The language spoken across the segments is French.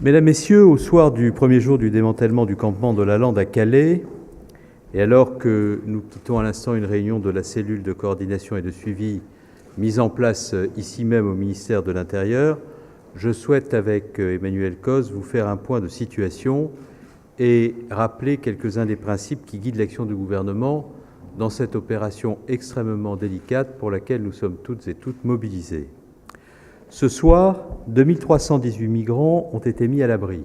Mesdames, Messieurs, au soir du premier jour du démantèlement du campement de la Lande à Calais, et alors que nous quittons à l'instant une réunion de la cellule de coordination et de suivi mise en place ici même au ministère de l'Intérieur, je souhaite, avec Emmanuel Cauze, vous faire un point de situation et rappeler quelques-uns des principes qui guident l'action du gouvernement dans cette opération extrêmement délicate pour laquelle nous sommes toutes et toutes mobilisés. Ce soir, 2318 migrants ont été mis à l'abri.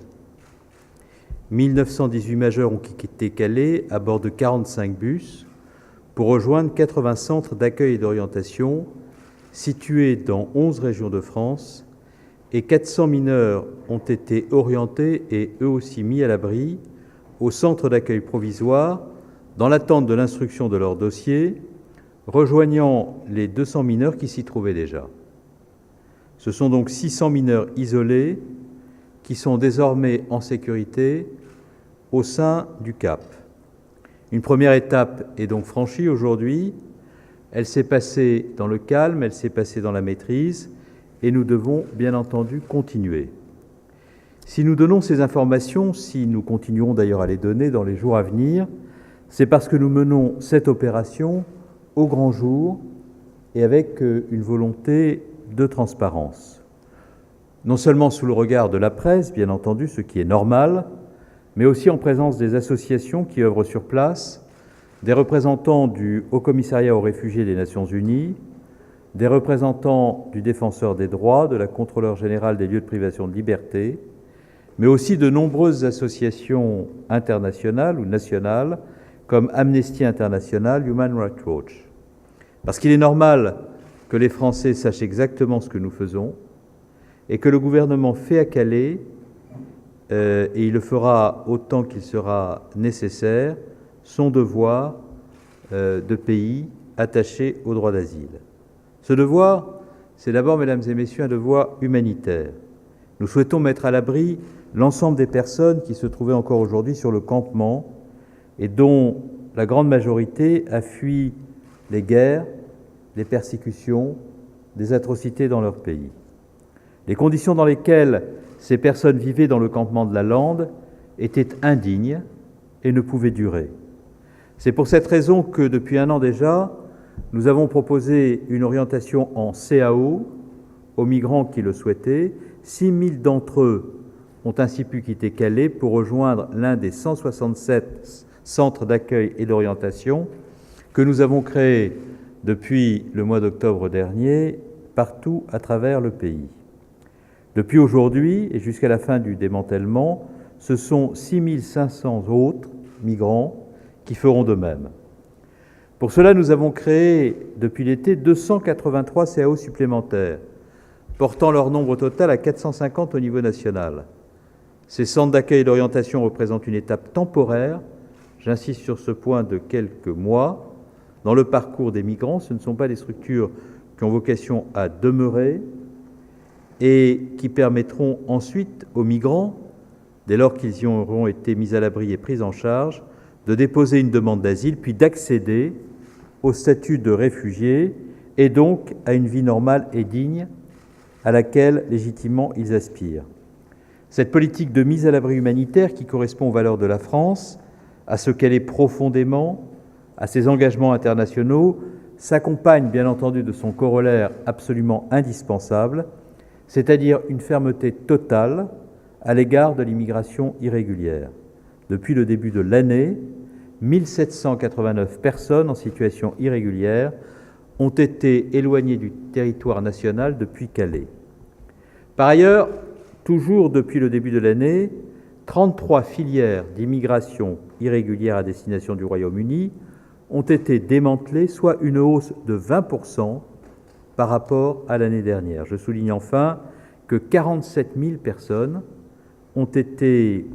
1918 majeurs ont quitté Calais à bord de 45 bus pour rejoindre 80 centres d'accueil et d'orientation situés dans 11 régions de France, et 400 mineurs ont été orientés et eux aussi mis à l'abri au centre d'accueil provisoire dans l'attente de l'instruction de leur dossier, rejoignant les 200 mineurs qui s'y trouvaient déjà. Ce sont donc 600 mineurs isolés qui sont désormais en sécurité au sein du CAP. Une première étape est donc franchie aujourd'hui. Elle s'est passée dans le calme, elle s'est passée dans la maîtrise, et nous devons bien entendu continuer. Si nous donnons ces informations, si nous continuerons d'ailleurs à les donner dans les jours à venir, c'est parce que nous menons cette opération au grand jour et avec une volonté de transparence. Non seulement sous le regard de la presse, bien entendu, ce qui est normal, mais aussi en présence des associations qui œuvrent sur place, des représentants du Haut-Commissariat aux réfugiés des Nations Unies, des représentants du Défenseur des droits, de la Contrôleure générale des lieux de privation de liberté, mais aussi de nombreuses associations internationales ou nationales, comme Amnesty International, Human Rights Watch. Parce qu'il est normal que les Français sachent exactement ce que nous faisons et que le gouvernement fait à Calais, et il le fera autant qu'il sera nécessaire, son devoir de pays attaché au droit d'asile. Ce devoir, c'est d'abord, mesdames et messieurs, un devoir humanitaire. Nous souhaitons mettre à l'abri l'ensemble des personnes qui se trouvaient encore aujourd'hui sur le campement et dont la grande majorité a fui les guerres, les persécutions, des atrocités dans leur pays. Les conditions dans lesquelles ces personnes vivaient dans le campement de la Lande étaient indignes et ne pouvaient durer. C'est pour cette raison que, depuis un an déjà, nous avons proposé une orientation en CAO aux migrants qui le souhaitaient. 6 000 d'entre eux ont ainsi pu quitter Calais pour rejoindre l'un des 167 centres d'accueil et d'orientation que nous avons créés depuis le mois d'octobre dernier partout à travers le pays. Depuis aujourd'hui et jusqu'à la fin du démantèlement, ce sont 6 500 autres migrants qui feront de même. Pour cela, nous avons créé depuis l'été 283 CAO supplémentaires, portant leur nombre total à 450 au niveau national. Ces centres d'accueil et d'orientation représentent une étape temporaire, j'insiste sur ce point, de quelques mois, dans le parcours des migrants. Ce ne sont pas des structures qui ont vocation à demeurer et qui permettront ensuite aux migrants, dès lors qu'ils y auront été mis à l'abri et pris en charge, de déposer une demande d'asile, puis d'accéder au statut de réfugié et donc à une vie normale et digne à laquelle, légitimement, ils aspirent. Cette politique de mise à l'abri humanitaire, qui correspond aux valeurs de la France, à ce qu'elle est profondément, à ses engagements internationaux, s'accompagne bien entendu de son corollaire absolument indispensable, c'est-à-dire une fermeté totale à l'égard de l'immigration irrégulière. Depuis le début de l'année, 1789 personnes en situation irrégulière ont été éloignées du territoire national depuis Calais. Par ailleurs, toujours depuis le début de l'année, 33 filières d'immigration irrégulière à destination du Royaume-Uni ont été démantelées, soit une hausse de 20% par rapport à l'année dernière. Je souligne enfin que 47 000 personnes ont été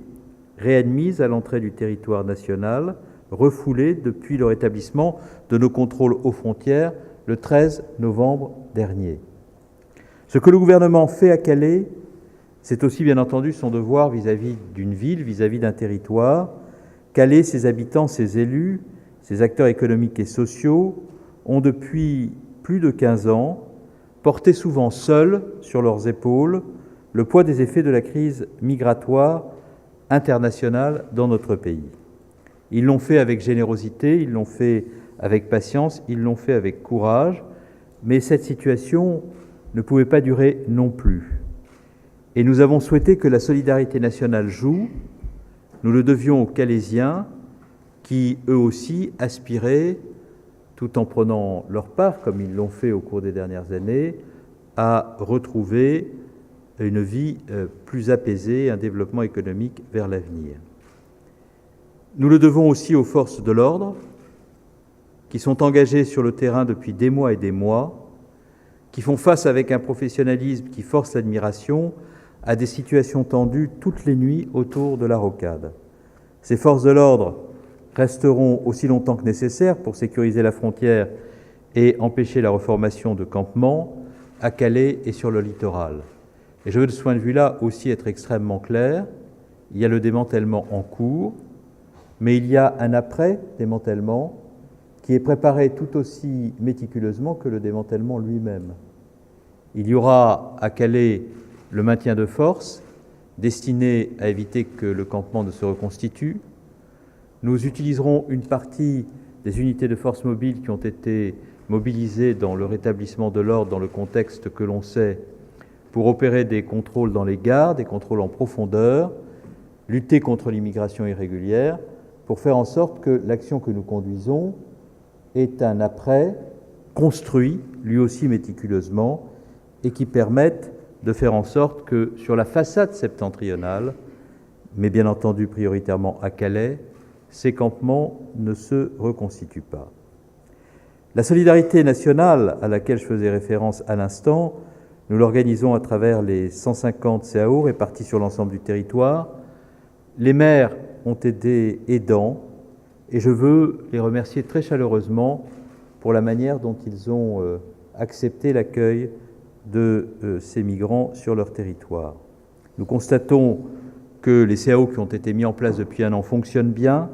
réadmises à l'entrée du territoire national, refoulées depuis le rétablissement de nos contrôles aux frontières le 13 novembre dernier. Ce que le gouvernement fait à Calais, c'est aussi bien entendu son devoir vis-à-vis d'une ville, vis-à-vis d'un territoire. Calais, ses habitants, ses élus, ses acteurs économiques et sociaux ont depuis plus de 15 ans porté souvent seuls sur leurs épaules le poids des effets de la crise migratoire internationale dans notre pays. Ils l'ont fait avec générosité, ils l'ont fait avec patience, ils l'ont fait avec courage, mais cette situation ne pouvait pas durer non plus. Et nous avons souhaité que la solidarité nationale joue. Nous le devions aux Calaisiens qui, eux aussi, aspiraient, tout en prenant leur part, comme ils l'ont fait au cours des dernières années, à retrouver une vie plus apaisée, un développement économique vers l'avenir. Nous le devons aussi aux forces de l'ordre, qui sont engagées sur le terrain depuis des mois et des mois, qui font face avec un professionnalisme qui force l'admiration à des situations tendues toutes les nuits autour de la rocade. Ces forces de l'ordre resteront aussi longtemps que nécessaire pour sécuriser la frontière et empêcher la reformation de campements à Calais et sur le littoral. Et je veux de ce point de vue-là aussi être extrêmement clair. Il y a le démantèlement en cours, mais il y a un après-démantèlement qui est préparé tout aussi méticuleusement que le démantèlement lui-même. Il y aura à Calais le maintien de force destiné à éviter que le campement ne se reconstitue. Nous utiliserons une partie des unités de force mobiles qui ont été mobilisées dans le rétablissement de l'ordre dans le contexte que l'on sait pour opérer des contrôles dans les gares, des contrôles en profondeur, lutter contre l'immigration irrégulière, pour faire en sorte que l'action que nous conduisons est un après construit, lui aussi méticuleusement, et qui permette de faire en sorte que sur la façade septentrionale, mais bien entendu prioritairement à Calais, ces campements ne se reconstituent pas. La solidarité nationale à laquelle je faisais référence à l'instant, nous l'organisons à travers les 150 CAO répartis sur l'ensemble du territoire. Les maires ont été aidants et je veux les remercier très chaleureusement pour la manière dont ils ont accepté l'accueil de ces migrants sur leur territoire. Nous constatons que les CAO qui ont été mis en place depuis un an fonctionnent bien,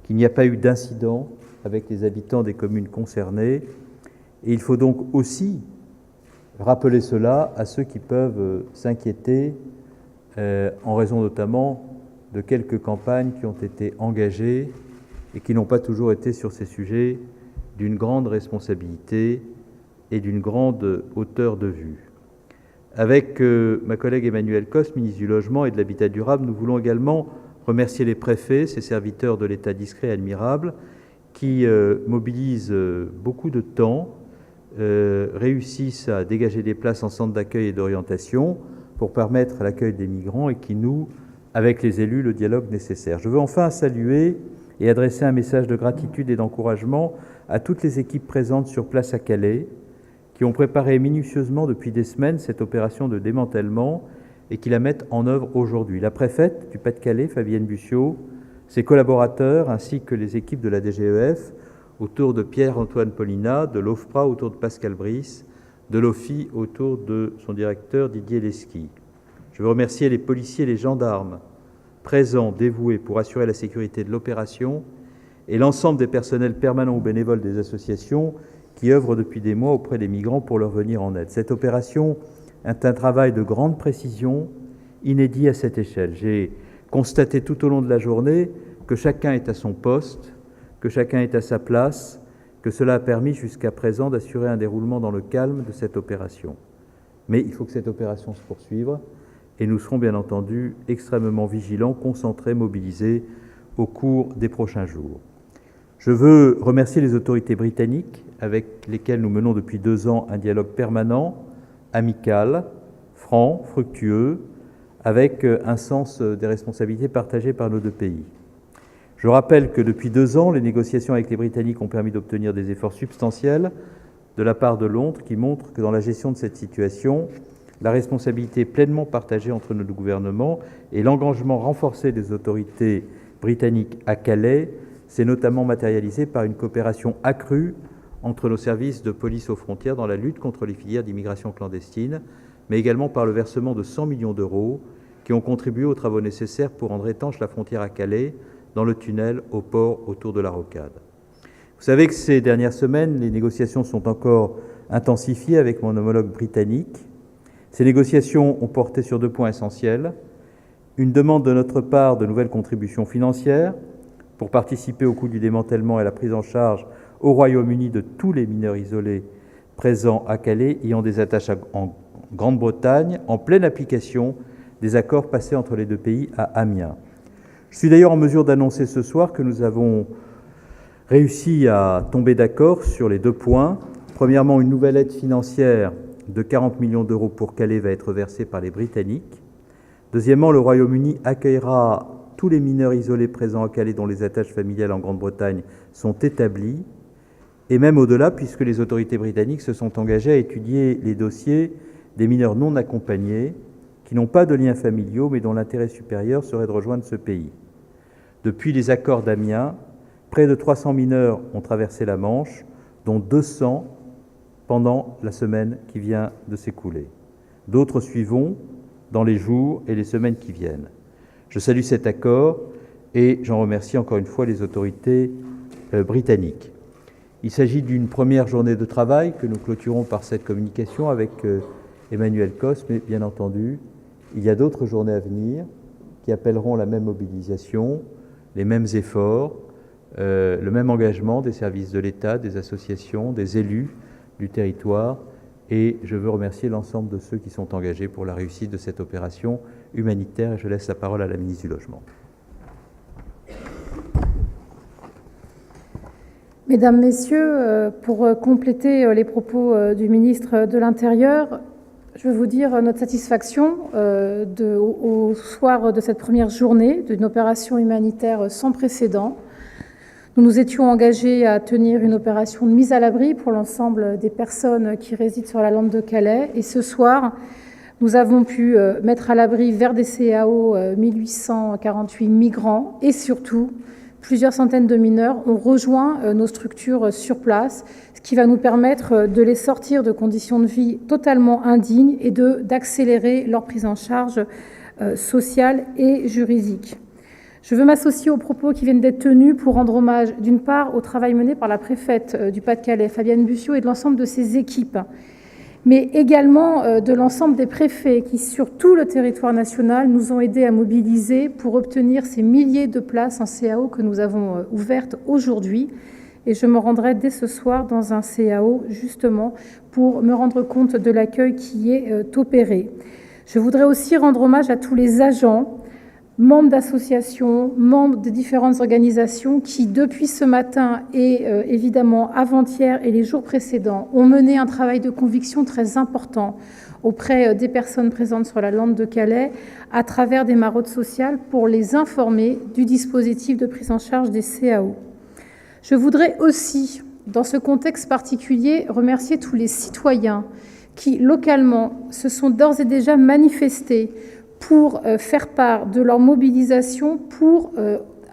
qu'il n'y a pas eu d'incident avec les habitants des communes concernées. Et il faut donc aussi rappeler cela à ceux qui peuvent s'inquiéter en raison notamment de quelques campagnes qui ont été engagées et qui n'ont pas toujours été sur ces sujets d'une grande responsabilité et d'une grande hauteur de vue. Avec ma collègue Emmanuelle Cos, ministre du Logement et de l'Habitat durable, nous voulons également remercier les préfets, ces serviteurs de l'État discret et admirable, qui mobilisent beaucoup de temps, réussissent à dégager des places en centre d'accueil et d'orientation pour permettre l'accueil des migrants et qui nouent avec les élus le dialogue nécessaire. Je veux enfin saluer et adresser un message de gratitude et d'encouragement à toutes les équipes présentes sur place à Calais, qui ont préparé minutieusement depuis des semaines cette opération de démantèlement et qui la mettent en œuvre aujourd'hui. La préfète du Pas-de-Calais, Fabienne Bussiot, ses collaborateurs ainsi que les équipes de la DGEF autour de Pierre-Antoine Paulina, de l'OFPRA autour de Pascal Brice, de l'OFI autour de son directeur Didier Lesky. Je veux remercier les policiers et les gendarmes présents, dévoués pour assurer la sécurité de l'opération et l'ensemble des personnels permanents ou bénévoles des associations qui œuvrent depuis des mois auprès des migrants pour leur venir en aide. Cette opération est un travail de grande précision, inédit à cette échelle. J'ai constaté tout au long de la journée que chacun est à son poste, que chacun est à sa place, que cela a permis jusqu'à présent d'assurer un déroulement dans le calme de cette opération. Mais il faut que cette opération se poursuive et nous serons bien entendu extrêmement vigilants, concentrés, mobilisés au cours des prochains jours. Je veux remercier les autorités britanniques avec lesquelles nous menons depuis 2 ans un dialogue permanent, amical, franc, fructueux, avec un sens des responsabilités partagées par nos 2 pays. Je rappelle que depuis 2 ans, les négociations avec les Britanniques ont permis d'obtenir des efforts substantiels de la part de Londres qui montrent que dans la gestion de cette situation, la responsabilité est pleinement partagée entre nos 2 gouvernements et l'engagement renforcé des autorités britanniques à Calais s'est notamment matérialisé par une coopération accrue entre nos services de police aux frontières dans la lutte contre les filières d'immigration clandestine, mais également par le versement de 100 millions d'euros qui ont contribué aux travaux nécessaires pour rendre étanche la frontière à Calais, dans le tunnel au port autour de la rocade. Vous savez que ces dernières semaines, les négociations sont encore intensifiées avec mon homologue britannique. Ces négociations ont porté sur 2 points essentiels. Une demande de notre part de nouvelles contributions financières pour participer au coût du démantèlement et à la prise en charge au Royaume-Uni de tous les mineurs isolés présents à Calais ayant des attaches en Grande-Bretagne, en pleine application des accords passés entre les 2 pays à Amiens. Je suis d'ailleurs en mesure d'annoncer ce soir que nous avons réussi à tomber d'accord sur les 2 points. Premièrement, une nouvelle aide financière de 40 millions d'euros pour Calais va être versée par les Britanniques. Deuxièmement, le Royaume-Uni accueillera tous les mineurs isolés présents à Calais dont les attaches familiales en Grande-Bretagne sont établies, et même au-delà, puisque les autorités britanniques se sont engagées à étudier les dossiers des mineurs non accompagnés qui n'ont pas de liens familiaux, mais dont l'intérêt supérieur serait de rejoindre ce pays. Depuis les accords d'Amiens, près de 300 mineurs ont traversé la Manche, dont 200 pendant la semaine qui vient de s'écouler. D'autres suivront dans les jours et les semaines qui viennent. Je salue cet accord et j'en remercie encore une fois les autorités britanniques. Il s'agit d'une première journée de travail que nous clôturons par cette communication avec Emmanuel Cos, mais bien entendu, il y a d'autres journées à venir qui appelleront la même mobilisation, les mêmes efforts, le même engagement des services de l'État, des associations, des élus du territoire, et je veux remercier l'ensemble de ceux qui sont engagés pour la réussite de cette opération humanitaire, et je laisse la parole à la ministre du Logement. Mesdames, Messieurs, pour compléter les propos du ministre de l'Intérieur, je veux vous dire notre satisfaction au soir de cette première journée d'une opération humanitaire sans précédent. Nous nous étions engagés à tenir une opération de mise à l'abri pour l'ensemble des personnes qui résident sur la lande de Calais. Et ce soir, nous avons pu mettre à l'abri vers des CAO 1848 migrants et surtout, plusieurs centaines de mineurs ont rejoint nos structures sur place, ce qui va nous permettre de les sortir de conditions de vie totalement indignes et d'accélérer leur prise en charge sociale et juridique. Je veux m'associer aux propos qui viennent d'être tenus pour rendre hommage, d'une part, au travail mené par la préfète du Pas-de-Calais, Fabienne Bussiot, et de l'ensemble de ses équipes, mais également de l'ensemble des préfets qui, sur tout le territoire national, nous ont aidés à mobiliser pour obtenir ces milliers de places en CAO que nous avons ouvertes aujourd'hui. Et je me rendrai dès ce soir dans un CAO, justement, pour me rendre compte de l'accueil qui est opéré. Je voudrais aussi rendre hommage à tous les agents, membres d'associations, membres de différentes organisations qui, depuis ce matin et évidemment avant-hier et les jours précédents, ont mené un travail de conviction très important auprès des personnes présentes sur la lande de Calais à travers des maraudes sociales pour les informer du dispositif de prise en charge des CAO. Je voudrais aussi, dans ce contexte particulier, remercier tous les citoyens qui, localement, se sont d'ores et déjà manifestés pour faire part de leur mobilisation pour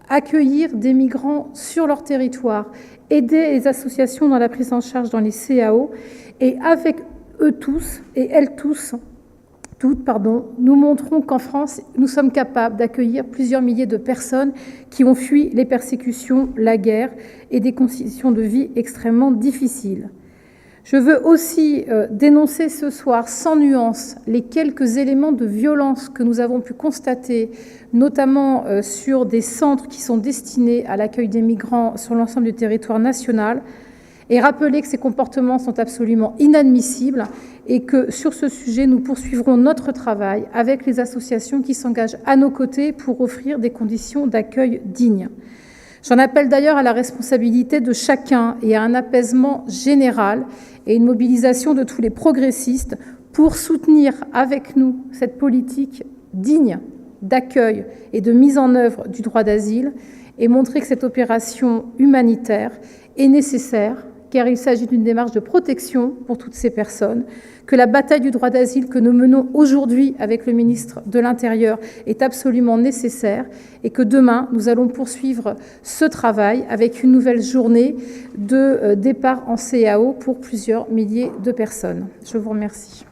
accueillir des migrants sur leur territoire, aider les associations dans la prise en charge dans les CAO, et avec eux tous et elles toutes, nous montrons qu'en France, nous sommes capables d'accueillir plusieurs milliers de personnes qui ont fui les persécutions, la guerre et des conditions de vie extrêmement difficiles. Je veux aussi dénoncer ce soir, sans nuance, les quelques éléments de violence que nous avons pu constater, notamment sur des centres qui sont destinés à l'accueil des migrants sur l'ensemble du territoire national, et rappeler que ces comportements sont absolument inadmissibles et que, sur ce sujet, nous poursuivrons notre travail avec les associations qui s'engagent à nos côtés pour offrir des conditions d'accueil dignes. J'en appelle d'ailleurs à la responsabilité de chacun et à un apaisement général et une mobilisation de tous les progressistes pour soutenir avec nous cette politique digne d'accueil et de mise en œuvre du droit d'asile et montrer que cette opération humanitaire est nécessaire car il s'agit d'une démarche de protection pour toutes ces personnes, que la bataille du droit d'asile que nous menons aujourd'hui avec le ministre de l'Intérieur est absolument nécessaire et que demain, nous allons poursuivre ce travail avec une nouvelle journée de départ en CAO pour plusieurs milliers de personnes. Je vous remercie.